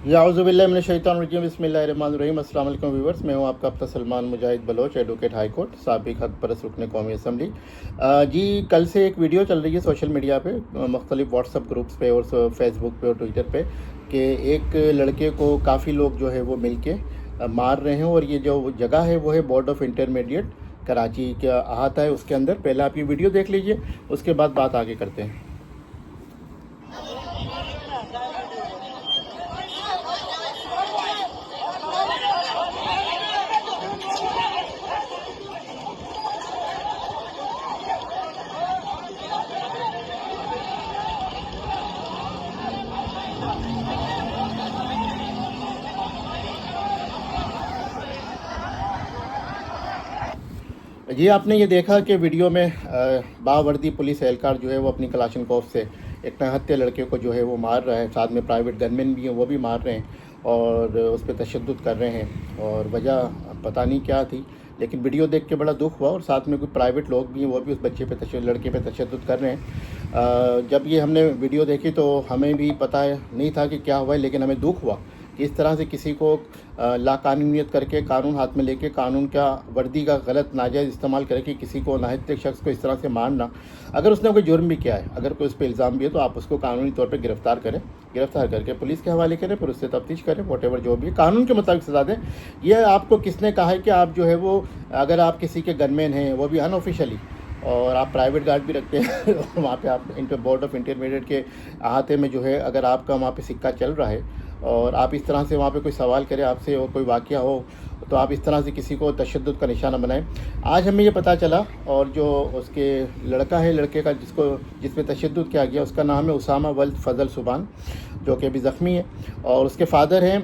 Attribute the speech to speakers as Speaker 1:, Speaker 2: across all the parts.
Speaker 1: याउज़ुबिल्लाहिमिनश्शैतानिर्रजीम बिस्मिल्लाहिर्रहमानिर्रहीम। अस्सलाम वालेकुम व्यूअर्स, मैं हूं आपका अपना सलमान मुजाहिद बलोच, एडवोकेट हाई कोर्ट, साबिक़ हक़ परस्त रुकन कौमी असम्बली। जी, कल से एक वीडियो चल रही है सोशल मीडिया पे, मुख्तलिफ व्हाट्सअप ग्रुप्स पे और फेसबुक पे और ट्विटर पे, कि एक लड़के को काफ़ी लोग जो है वो मिल के मार रहे हैं। और ये जो जगह है वो है बोर्ड ऑफ इंटरमीडिएट कराची का अहाता है उसके अंदर। पहले आप ये वीडियो देख लीजिए, उसके बाद बात आगे करते हैं। जी, आपने ये देखा कि वीडियो में बावर्दी पुलिस एहलकार जो है वो अपनी कलाशनकोफ से एक नहत्ते लड़के को जो है वो मार रहा है। साथ में प्राइवेट गनमैन भी हैं, वो भी मार रहे हैं और उस पर तशद्दुद कर रहे हैं। और वजह पता नहीं क्या थी, लेकिन वीडियो देख के बड़ा दुख हुआ। और साथ में कुछ प्राइवेट लोग भी हैं, वो भी उस बच्चे पे लड़के पे तशद्दुद कर रहे हैं। जब ये हमने वीडियो देखी तो हमें भी पता नहीं था कि क्या हुआ है, लेकिन हमें दुख हुआ कि इस तरह से किसी को लाकानूनियत करके, कानून हाथ में लेके, कानून का वर्दी का गलत नाजायज़ इस्तेमाल करके किसी को, नाहित शख्स को इस तरह से मारना। अगर उसने कोई जुर्म भी किया है, अगर कोई उस पर इल्ज़ाम भी है, तो आप उसको कानूनी तौर पर गिरफ़्तार करें, गिरफ़्तार करके पुलिस के हवाले करें, फिर उससे तफ्तीश करें, वॉटेवर जो भी कानून के मुताबिक सज़ा दें। यह आपको किसने कहा है कि आप जो है वो, अगर आप किसी के गनमैन हैं, वो भी अनऑफिशियली, और आप प्राइवेट गार्ड भी रखते हैं और वहाँ पे आप बोर्ड ऑफ इंटरमीडिएट के अहाते में जो है, अगर आपका वहाँ पे सिक्का चल रहा है और आप इस तरह से वहाँ पे कोई सवाल करें आपसे और कोई वाक़या हो, तो आप इस तरह से किसी को तशद्दुद का निशाना बनाएं। आज हमें ये पता चला, और जो उसके लड़का है, लड़के का जिस पे तशद्दुद किया गया, उसका नाम है उसामा वल्द फ़ज़ल सुबान, जो कि अभी ज़ख्मी है। और उसके फ़ादर हैं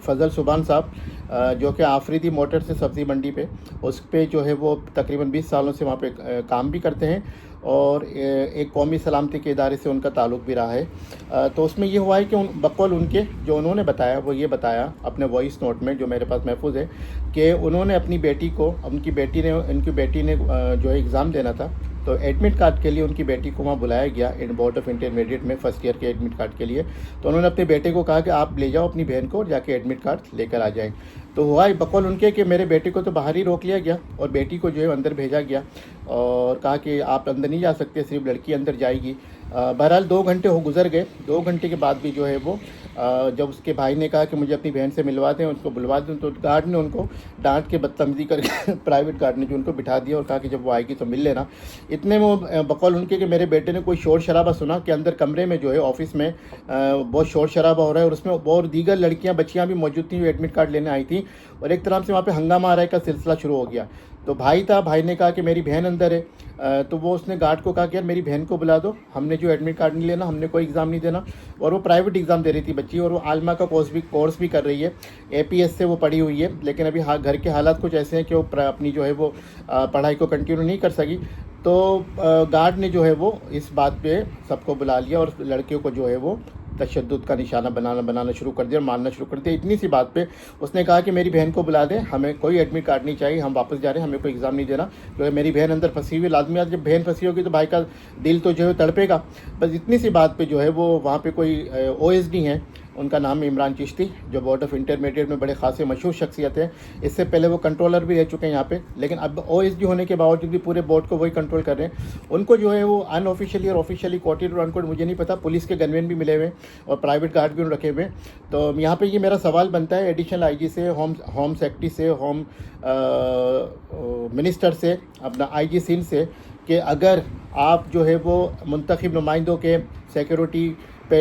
Speaker 1: फ़ज़ल सुबान साहब, जो कि आफरीदी मोटर से सब्ज़ी मंडी पे, उस पे जो है वो तकरीबन 20 सालों से वहाँ पे काम भी करते हैं। और एक कौमी सलामती के इदारे से उनका ताल्लुक़ भी रहा है। तो उसमें ये हुआ है कि बकौल उनके, जो उन्होंने बताया, वो ये बताया अपने वॉइस नोट में, जो मेरे पास महफूज है, कि उन्होंने अपनी बेटी को, उनकी बेटी ने जो है एग्ज़ाम देना था, तो एडमिट कार्ड के लिए उनकी बेटी को वहाँ बुलाया गया इन बोर्ड ऑफ इंटरमीडिएट में, फ़र्स्ट ईयर के एडमिट कार्ड के लिए। तो उन्होंने अपने बेटे को कहा कि आप ले जाओ अपनी बहन को और जाके एडमिट कार्ड लेकर आ जाएं। तो हुआ बकौल उनके कि मेरे बेटे को तो बाहर ही रोक लिया गया और बेटी को जो है अंदर भेजा गया और कहा कि आप अंदर नहीं जा सकते, सिर्फ लड़की अंदर जाएगी। बहरहाल 2 घंटे गुजर गए। 2 घंटे के बाद भी जो है वो, जब उसके भाई ने कहा कि मुझे अपनी बहन से मिलवा दें, उनको बुलवा दें, तो गार्ड ने उनको डांट के बदतमीजी करके प्राइवेट गार्ड ने जो उनको बिठा दिया और कहा कि जब वो आएगी तो मिल लेना। इतने वो बकौल उनके कि मेरे बेटे ने कोई शोर शराबा सुना कि अंदर कमरे में जो है ऑफिस में बहुत शोर शराबा हो रहा है, और उसमें और दीगर लड़कियां, बच्चियां भी मौजूद थी जो एडमिट कार्ड लेने आई थी, और एक तरह से वहाँ पे हंगामा आ रहा है का सिलसिला शुरू हो गया। तो भाई था, भाई ने कहा कि मेरी बहन अंदर है। तो वो उसने गार्ड को कहा कि यार मेरी बहन को बुला दो, हमने जो एडमिट कार्ड नहीं लेना, हमने कोई एग्ज़ाम नहीं देना। और वो प्राइवेट एग्ज़ाम दे रही थी बच्ची, और वो आलमा का कोर्स भी कर रही है, एपीएस से वो पढ़ी हुई है, लेकिन अभी घर के हालात कुछ ऐसे हैं कि वो अपनी जो है वो पढ़ाई को कंटिन्यू नहीं कर सकी। तो गार्ड ने जो है वो इस बात पे सबको बुला लिया और लड़कियों को जो है वो तशद्दुद का निशाना बनाना शुरू कर दिया और मारना शुरू कर दिया। इतनी सी बात पे उसने कहा कि मेरी बहन को बुला दें, हमें कोई एडमिट कार्ड नहीं चाहिए, हम वापस जा रहे हैं, हमें कोई एग्ज़ाम नहीं देना, जो है मेरी बहन अंदर फंसी हुई। लाजमी जब बहन फंसी होगी तो भाई का दिल तो जो है तड़पेगा। बस इतनी सी बात पे जो है वो, वहाँ पे कोई ओएसडी हैं, उनका नाम है इमरान चिश्ती, जो बोर्ड ऑफ इंटरमीडिएट में बड़े खासे मशहूर शख्सियत है। इससे पहले वो कंट्रोलर भी रह चुके हैं यहाँ पे, लेकिन अब ओएसडी होने के बावजूद भी पूरे बोर्ड को वही कंट्रोल कर रहे हैं। उनको जो है वो अनऑफिशियली और ऑफिशियली कोटेड और अनकोटेड मुझे नहीं पता, पुलिस के गनमैन भी मिले हुए और प्राइवेट गार्ड भी रखे हुए। तो यहाँ पे ये मेरा सवाल बनता है एडिशनल आईजी से, होम सेक्रेटरी से, होम मिनिस्टर से, अपना आईजी सिंध से, कि अगर आप जो है वो मुंतखब नुमाइंदों के सिक्योरिटी पे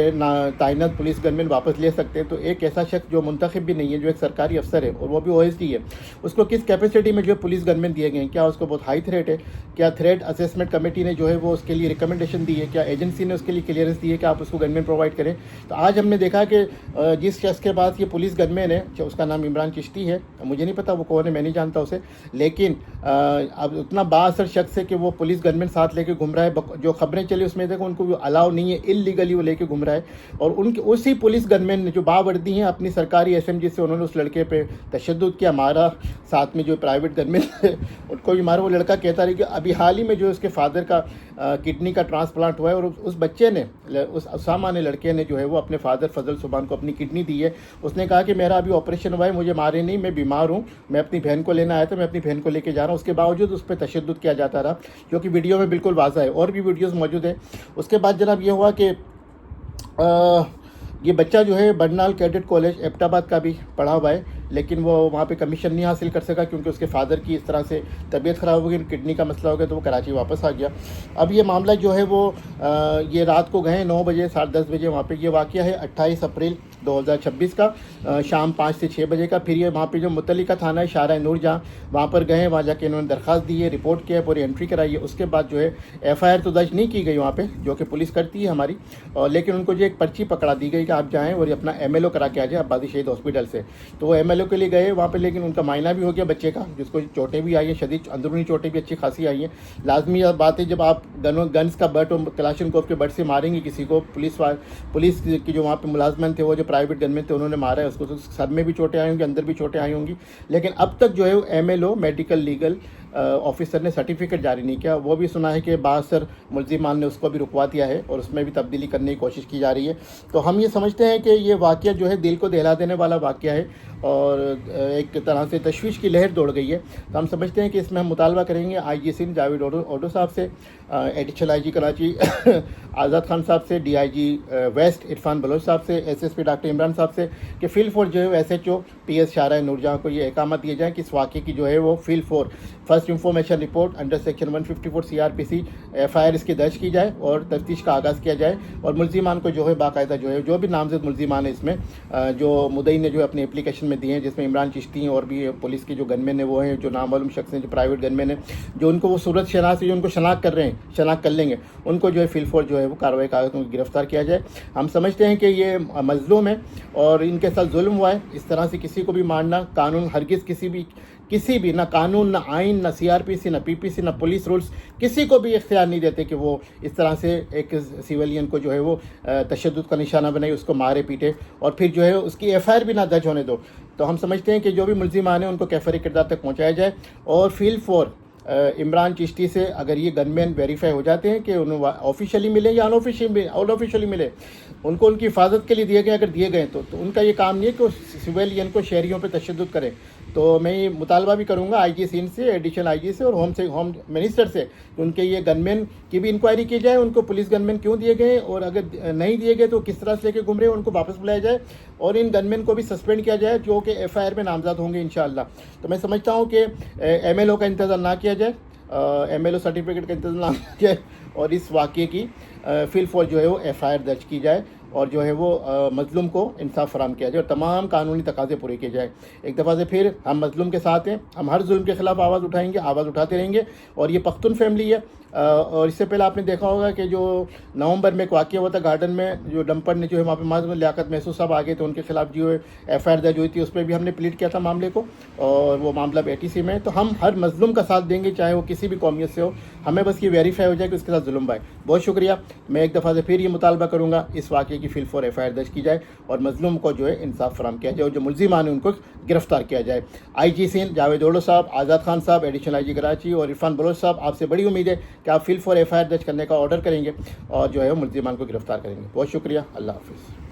Speaker 1: तैनात पुलिस गनमैन वापस ले सकते हैं, तो एक ऐसा शख्स जो मुंतखब भी नहीं है, जो एक सरकारी अफसर है और वो भी ओएसडी है, उसको किस कैपेसिटी में जो पुलिस गनमैन दिए गए हैं? क्या उसको बहुत हाई थ्रेट है? क्या थ्रेट असेसमेंट कमेटी ने जो है वो उसके लिए रिकमेंडेशन दी है? क्या एजेंसी ने उसके लिए क्लियरेंस दी है कि आप उसको गनमैन प्रोवाइड करें? तो आज हमने देखा कि जिस शख्स के पास ये पुलिस गनमैन है, उसका नाम इमरान चिश्ती है, मुझे नहीं पता वो कौन है, मैं नहीं जानता उसे, लेकिन अब उतना बाअसर शख्स है कि वो पुलिस गनमैन साथ लेके घूम रहा है। जो खबरें चली उसमें देखो उनको अलाउ नहीं है, इलीगली वो लेके घूम रहा है। और उनके उसी पुलिस गनमैन ने जो बावर्दी हैं अपनी सरकारी एसएमजी से उन्होंने उस लड़के पे तशद्दुद किया, मारा, साथ में जो प्राइवेट गनमैन उनको भी मारा। वो लड़का कहता रही कि अभी हाल ही में जो उसके फादर का किडनी का ट्रांसप्लांट हुआ है और उस बच्चे ने, उस उसामा ने लड़के ने जो है वो अपने फादर फजल सुबान को अपनी किडनी दी है। उसने कहा कि मेरा अभी ऑपरेशन हुआ है, मुझे मारे नहीं, मैं बीमार हूँ, मैं अपनी बहन को लेना आया था, मैं अपनी बहन को लेके जा रहा हूँ। उसके बावजूद उस पर तशद्दुद किया जाता रहा, जो कि वीडियो में बिल्कुल वाज़ा है, और भी वीडियोज़ मौजूद है। उसके बाद जनाब ये हुआ कि ये बच्चा जो है बरनाल कैडेट कॉलेज एबटाबाद का भी पढ़ा हुआ है, लेकिन वो वहाँ पे कमीशन नहीं हासिल कर सका क्योंकि उसके फादर की इस तरह से तबीयत ख़राब हो गई, किडनी का मसला हो गया, तो वो कराची वापस आ गया। अब ये मामला जो है वो ये रात को गए 9 बजे 10:30 बजे वहाँ पे। ये वाक़या है 28 अप्रैल 2026 का शाम 5 से 6 बजे का। फिर ये वहाँ पे जो मुतल्लिका थाना है शारा नूर जहाँ, वहाँ पर गए, वहाँ जाके इन्होंने दरख्वास्त दी है, रिपोर्ट किया है, पूरी एंट्री कराई है। उसके बाद जो है FIR तो दर्ज नहीं की गई वहाँ पे, जो कि पुलिस करती है हमारी, और लेकिन उनको जो एक पर्ची पकड़ा दी गई कि आप जाएँ और अपना MLO करा के आ जाए अब्बासी शहीद हॉस्पिटल से। तो वो MLO के लिए गए वहाँ पे, लेकिन उनका मायना भी हो गया बच्चे का, जिसको चोटें भी आई हैं, शदीद अंदरूनी चोटें भी अच्छी खासी आई हैं। लाजमी बात है, जब आप गन्स का बट और कलाशनकोव के बट से मारेंगे किसी को, पुलिस की जो वहाँ पे मुलाजमन थे, वो जो प्राइवेट गनमैन थे, उन्होंने मारा है उसको, तो सर में भी चोटें आई होंगी, अंदर भी चोटें आई होंगी। लेकिन अब तक जो है वो MLO मेडिकल लीगल ऑफिसर ने सर्टिफिकेट जारी नहीं किया। वो भी सुना है कि बासर मुलजिमान ने उसको भी रुकवा दिया है और उसमें भी तब्दीली करने की कोशिश की जा रही है। तो हम ये समझते हैं कि ये वाक़या जो है दिल को दहला देने वाला वाक़या है और एक तरह से तशवीश की लहर दौड़ गई है। तो हम समझते हैं कि इसमें हम मुतालबा करेंगे IG सिंध जावेद ओडो साहब से, एडिशनल IG कराची आज़ाद खान साहब से, DIG वेस्ट इरफान बलोच साहब से, SSP डॉक्टर इमरान साहब से कि फील्ड 4 जो है SHO PS शारा नूरजहाँ को ये अहकाम दिए जाए कि इस वाक़े की जो है वो field 4 first information report under section 154 CRPC FIR इसकी दर्ज की जाए और तफ्तीश का आगाज़ किया जाए। और मुलजिमान को जो है बाकायदा जो है जो भी नामजद मुलजिमान है इसमें, जो मुदई ने जो अपनी एप्लीकेशन में दिए हैं, जिसमें इमरान चिश्ती हैं और भी पुलिस के जो गनमैन है वो हैं, जो नामालूम शख्स हैं, जो प्राइवेट गनमैन है, जो उनको वो सूरत शनाख्त से जो उनको शनाख्त कर रहे हैं, शनाख्त कर लेंगे, उनको जो है फील्ड 4 जो है वो कार्रवाई का उनको गिरफ्तार किया जाए। हम समझते हैं कि ये मजलूम है और इनके साथ जुल्म हुआ है। इस तरह से किसी को भी मारना, कानून हरगिज़ किसी भी ना कानून, ना आइन, ना CRPC, ना PPC, ना पुलिस रूल्स किसी को भी इख्तियार नहीं देते कि वो इस तरह से एक सिविलियन को जो है वो तशद्दुद का निशाना बनाए, उसको मारे पीटे और फिर जो है उसकी FIR भी ना दर्ज होने दो। तो हम समझते हैं कि जो भी मुलजिमान हैं उनको कैफर किरदार तक पहुँचाया जाए। और फील्ड 4 इमरान चिश्ती से अगर ये गनमैन वेरीफाई हो जाते हैं कि उन्हें ऑफिशियली मिले या अनऑफिशियली मिले, उनको उनकी हिफाजत के लिए दिए गए, अगर दिए गए तो उनका ये काम नहीं है कि सिविलियन को, शहरियों पर तशद्दुद करें। तो मैं ये मुतालबा भी करूँगा IG सिंध से, एडिशनल IG से और होम मिनिस्टर से कि उनके ये गनमैन की भी इंक्वायरी की जाए, उनको पुलिस गनमैन क्यों दिए गए और अगर नहीं दिए गए तो किस तरह से लेके घूम रहे हैं, उनको वापस बुलाया जाए और इन गनमैन को भी सस्पेंड किया जाए जो कि FIR में नामजद होंगे इंशाअल्लाह। तो मैं समझता हूँ कि MLO का इंतज़ार ना किया जाए, MLO सर्टिफिकेट का इंतज़ार ना किया जाए और इस वाक़े की फील्ड 4 जो है वो FIR दर्ज की जाए और जो है वो मज़लूम को इंसाफ फराम किया जाए और तमाम कानूनी तकाज़े पूरे किए जाए। एक दफ़ा से फिर हम मज़लूम के साथ हैं, हम हर जुल्म के ख़िलाफ़ आवाज़ उठाएंगे, आवाज़ उठाते रहेंगे। और ये पख्तून फैमिली है और इससे पहले आपने देखा होगा कि जो नवंबर में एक वाक़या हुआ था गार्डन में, जो डंपर ने जो है वहाँ पे माज़ लियाकत महसूस साहब आ गए थे, उनके खिलाफ जो है FIR दर्ज हुई थी, उस पर भी हमने प्लीट किया था मामले को और वो मामला BTC में है। तो हम हर मज़लूम का साथ देंगे, चाहे वो किसी भी कौमियत से हो, हमें बस ये वेरीफाई हो जाए कि उसके साथ जुल्म भाई। बहुत शुक्रिया। मैं एक दफ़ा से फिर ये मुतालबा करूँगा इस वाक़े की फील्ड 4 FIR दर्ज की जाए और मज़लूम को जो है इंसाफ फराम किया जाए और जो मुलजिमान है उनको गिरफ्तार किया जाए। IG सिंध जावेद ओडो साहब, आज़ाद खान साहब, एडिशनल IG कराची और इरफान बलोच साहब, आपसे बड़ी उम्मीद है कि आप फील्ड 4 FIR दर्ज करने का ऑर्डर करेंगे और जो है मुलजिमान को गिरफ्तार करेंगे। बहुत शुक्रिया। अल्लाह हाफ़िज़।